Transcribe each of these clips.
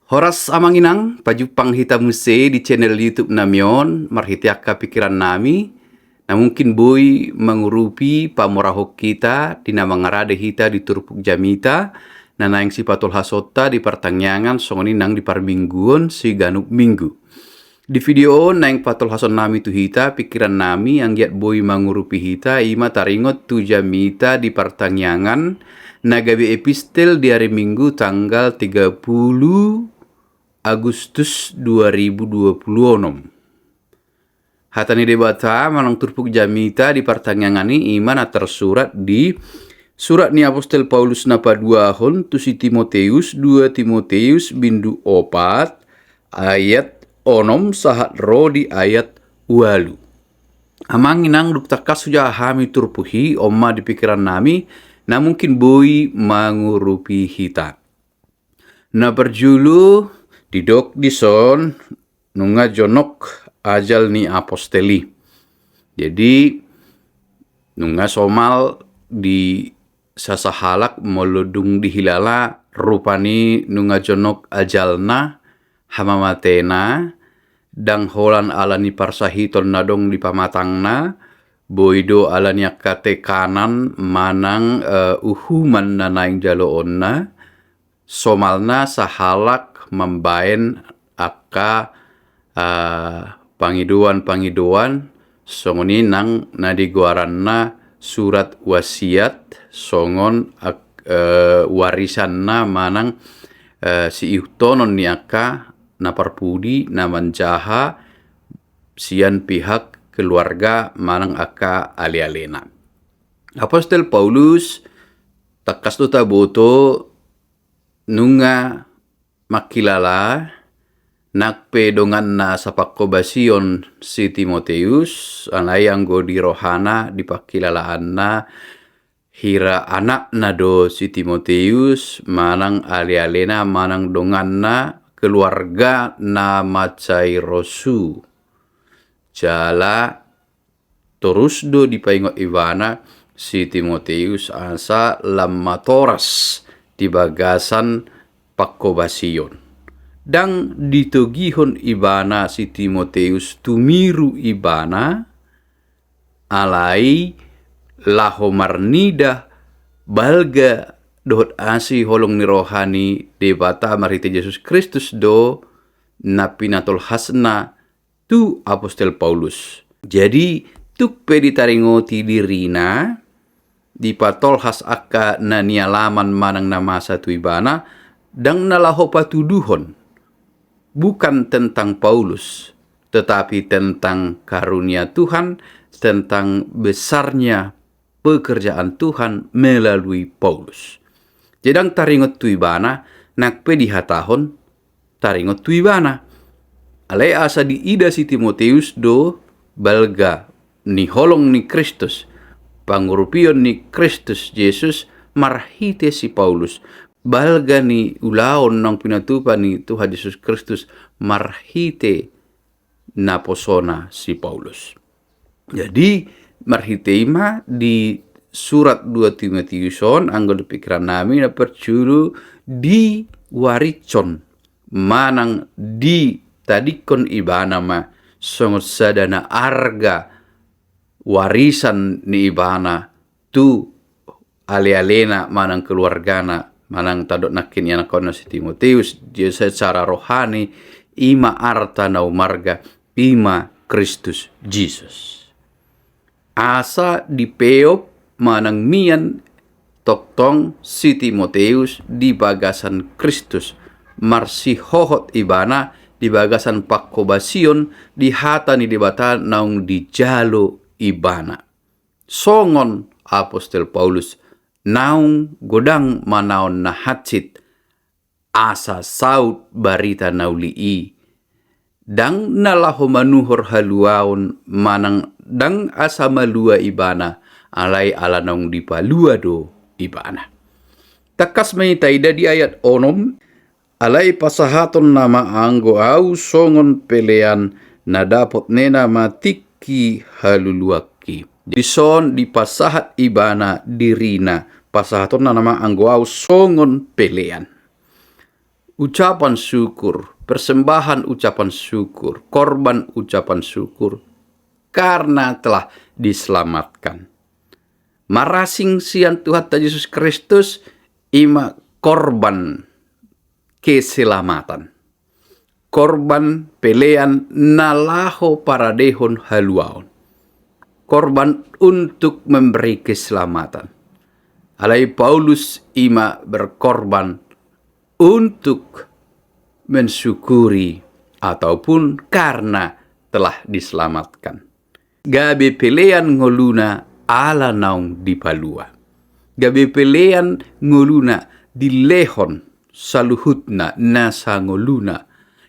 Horas amanginang, pajupang hita muse di channel YouTube namion, marhitiaka pikiran nami, na mungkin boy mengurupi pamorahok kita, di nama ngarade hita di turpuk jamita, na naing si patul hasota di pertangyangan songoni nang di parmingguon si ganuk minggu. Di video naing patul hason nami tu hita, pikiran nami yang giat boy mengurupi hita, ima taringot tu jamita di pertangyangan, nagabi epistel di hari Minggu tanggal 30 Agustus 2026. Hatani debata manang turpuk jamita di pertanyaan iman tersurat di surat ni Apostel Paulus napa 2 hon tu si Timoteus 2 Timoteus bindu 4 ayat onom sahat ro di ayat walu. Amang inang dukta kasuja hami turpuhi omma di pikiran nami na mungkin boy mangurupi hita. Na berjulu didok dison nunga jonok ajal ni aposteli. Jadi nunga somal di sasahalak molodung di hilala rupani nunga jonok ajalna hamamatena dang holan alani parsahiton nadong di pamatangna boido alani akate kanan manang uhuman na naing jaloonna somalna sahalak membaen akka pangiduan songoni nang nadiguaranna surat wasiat songon warisanna manang si ihtonon ni akka naparpudi namanjaha sian pihak keluarga manang akka ali-alena. Apostel Paulus takas tu taboto nunga makilala nakpe dongan na sa pakkobasion si Timoteus anay anggo di rohana di pakilalaan na hira anak na do si Timoteus manang ali-alena manang dongan na keluarga na macai rosu jala terus do di paingot Ivana si Timoteus asa lamatoras di bagasan pakkobasion. Dang ditogihon ibana si Timoteus tumiru ibana alai lahomarnida balga dohot asi holong ni rohani debata marite Yesus Kristus do napinatol hasna tu Apostel Paulus. Jadi tuk peditaringoti dirina di patol has akka na nialaman manang nama satu ibana dang nalaho patuduhon bukan tentang Paulus tetapi tentang karunia Tuhan, tentang besarnya pekerjaan Tuhan melalui Paulus. Jedang taringot tuibana nakpe dihatahon taringot tuibana alai asa di ida si Timoteus do balga ni holong ni Kristus pangurupion ni Kristus Yesus marhite si Paulus balga ni ulaon nang pinatupa ni Tuhan Yesus Kristus marhite na posona si Paulus. Jadi marhite ima di surat 2 Timotiuson anggo di pikiran nami na percuru di waricon manang di tadikon ibana ma songot sadana arga warisan ni ibana tu ale-alena manang keluargana manang tadok nakin yana kono si Timoteus dia secara rohani ima arta nau marga ima Kristus Jesus asa dipeop manang mian toktong si Timoteus di bagasan Kristus marsi hohot ibana di bagasan pakkobasion di hata ni debata naung di jalo ibana songon Apostel Paulus naung godang manaon na hatsit asa saut barita naulii dang nalaho manuhor haluaon manang dang asa malua ibana alai ala naung dipalua do ibana. Takas may taida di ayat onom alai pasahaton nama anggo au songon pelean na dapot nena matiki haluluaki dison di pasahat ibana dirina pasahaton na nama anggo au songon pelean ucapan syukur, persembahan ucapan syukur, korban ucapan syukur, karena telah diselamatkan. Marasing sian Tuhan Yesus Kristus ima korban keselamatan. Korban pelean nalaho paradehon haluaon. Korban untuk memberi keselamatan. Alai Paulus ima berkorban untuk mensyukuri ataupun karena telah diselamatkan. Gabe pelean ngoluna ala naung di palua. Gabe pelean ngoluna di lehon saluhutna nasa ngoluna.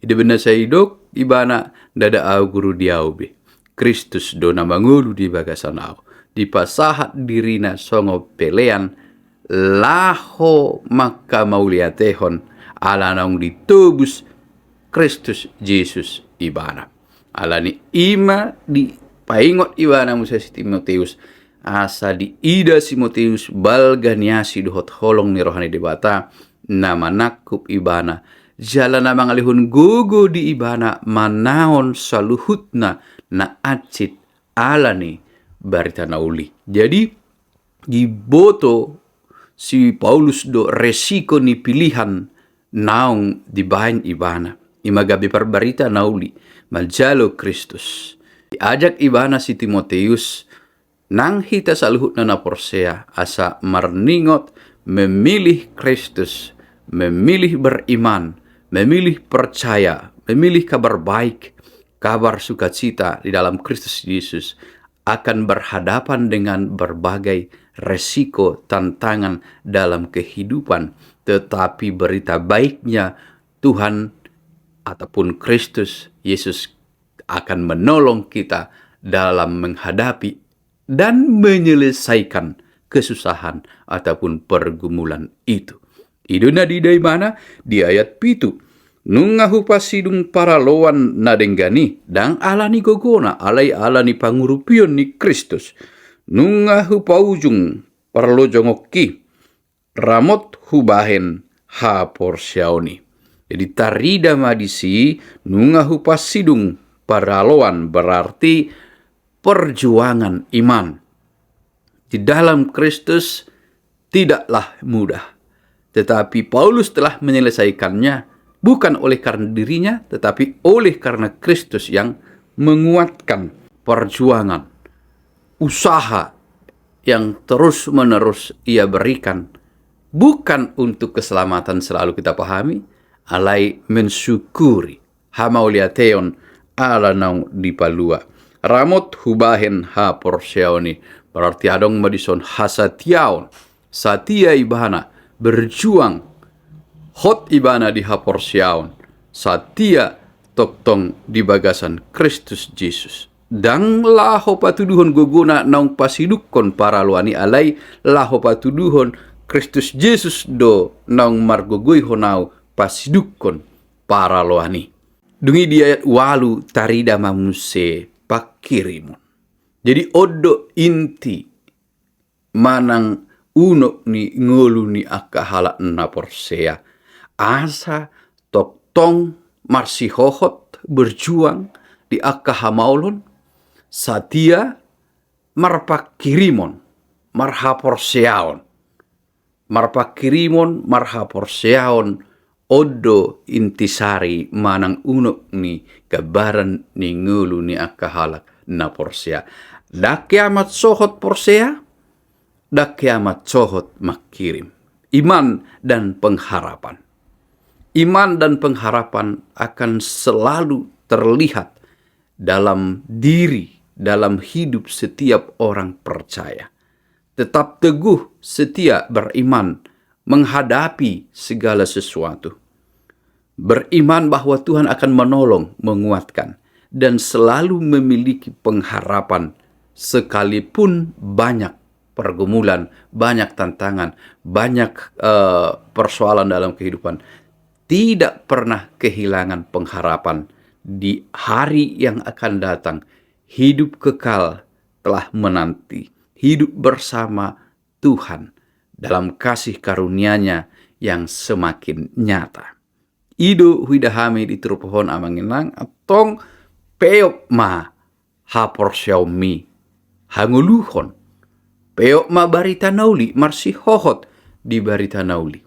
Ida benar saya hidup ibana dada au guru diaube. Kristus dona mangulu di bagasan au. Di pasahat dirina songo pelean laho maka mauliatehon ala naung ditubus Kristus Yesus ibana. Alani ima di paingot ibana Musa si Timoteus asa di ida si Timoteus balganiasi duhot holong ni rohani debata nama nakup ibana jalan na mangalihun gugu di ibana manaon saluhutna na acit alani barita nauli. Jadi di boto si Paulus do resiko ni pilihan naung di bahan ibana. Imagabi perbarita nauli maljalo Kristus. Diajak ibana si Timoteus nang hita saluhut na naporsea asa marningot memilih Kristus, memilih beriman, memilih percaya, memilih kabar baik, kabar sukacita di dalam Kristus Yesus akan berhadapan dengan berbagai resiko tantangan dalam kehidupan. Tetapi berita baiknya Tuhan ataupun Kristus Yesus akan menolong kita dalam menghadapi dan menyelesaikan kesusahan ataupun pergumulan itu. Iduna di mana? Di ayat 7. Nungahu pasidung para loan nadenggani dang alani gogona alai alani pangurupion ni Kristus. Nungahu paujung parlojongoki ramot hubahen ha porsyaoni. Jadi tarida madisi nungahu pasidung para loan berarti perjuangan iman. Di dalam Kristus tidaklah mudah. Tetapi Paulus telah menyelesaikannya bukan oleh karena dirinya, tetapi oleh karena Kristus yang menguatkan perjuangan, usaha yang terus-menerus ia berikan. Bukan untuk keselamatan selalu kita pahami, alai mensyukuri. Hamauliateon ala naung dipalua. Ramot hubahen ha porsyaoni. Berarti adong madison hasatiaon. Satia ibana berjuang. Hot ibana di ha porsyaon. Satia toktong di bagasan Kristus Yesus. Dang laho patuduhon guguna naung pasidukon para luani alai laho patuduhon Kristus Yesus do naung margugui honau pasidukon para luani. Dungi di ayat walu tarida mamuse pakirimun. Jadi odo inti manang uno ni ngolu ni akahala na porsea. Asa toktong marsihohot berjuang di akahamaulon. Satia marpakirimon marhaporseaon. Marpakirimon marhaporseaon odo intisari manang uno ni gabaran ni ngulu ni akahalak na porsea. Dak kiamat sohot porsea, dak kiamat sohot makirim. Iman dan pengharapan. Iman dan pengharapan akan selalu terlihat dalam diri, dalam hidup setiap orang percaya. Tetap teguh, setia, beriman, menghadapi segala sesuatu. Beriman bahwa Tuhan akan menolong, menguatkan, dan selalu memiliki pengharapan sekalipun banyak pergumulan, banyak tantangan, banyak persoalan dalam kehidupan. Tidak pernah kehilangan pengharapan di hari yang akan datang. Hidup kekal telah menanti. Hidup bersama Tuhan dalam kasih karunia-Nya yang semakin nyata. ido huidahami di terupohon amanginang atong peop ma hapor Xiaomi hanguluhon peop ma barita nauli marsi hohot di barita nauli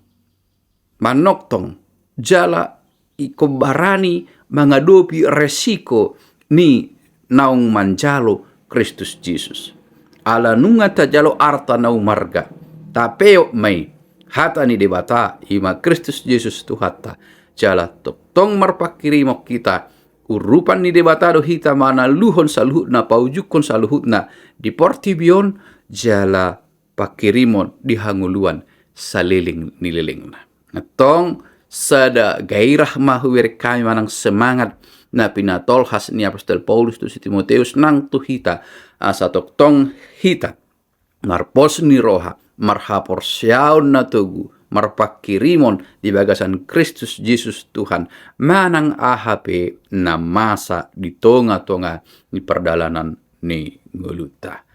manoktong jala iko barani mengadopi resiko ni naung manjalo Kristus Jesus ala nunga tajalo arta nau marga tapeo mai hata ni debata ima Kristus Jesus tu hata jala tong marpakirimo kita urupan ni debatado hita mana luhon saluhutna paujukon saluhutna di portibion jala pakirimon di hanguluan saliling nililingna natong sada gairah mahuwir kami manang semangat na pinatolhas ni Apostol Paulus tu si Timoteus nang tu hita asa tong hita marpos ni roha marhapor siaon na tugu marpakirimon di bagasan Kristus Jesus Tuhan manang ahape na masa di tonga-tonga ni perdalanan ni ngoluta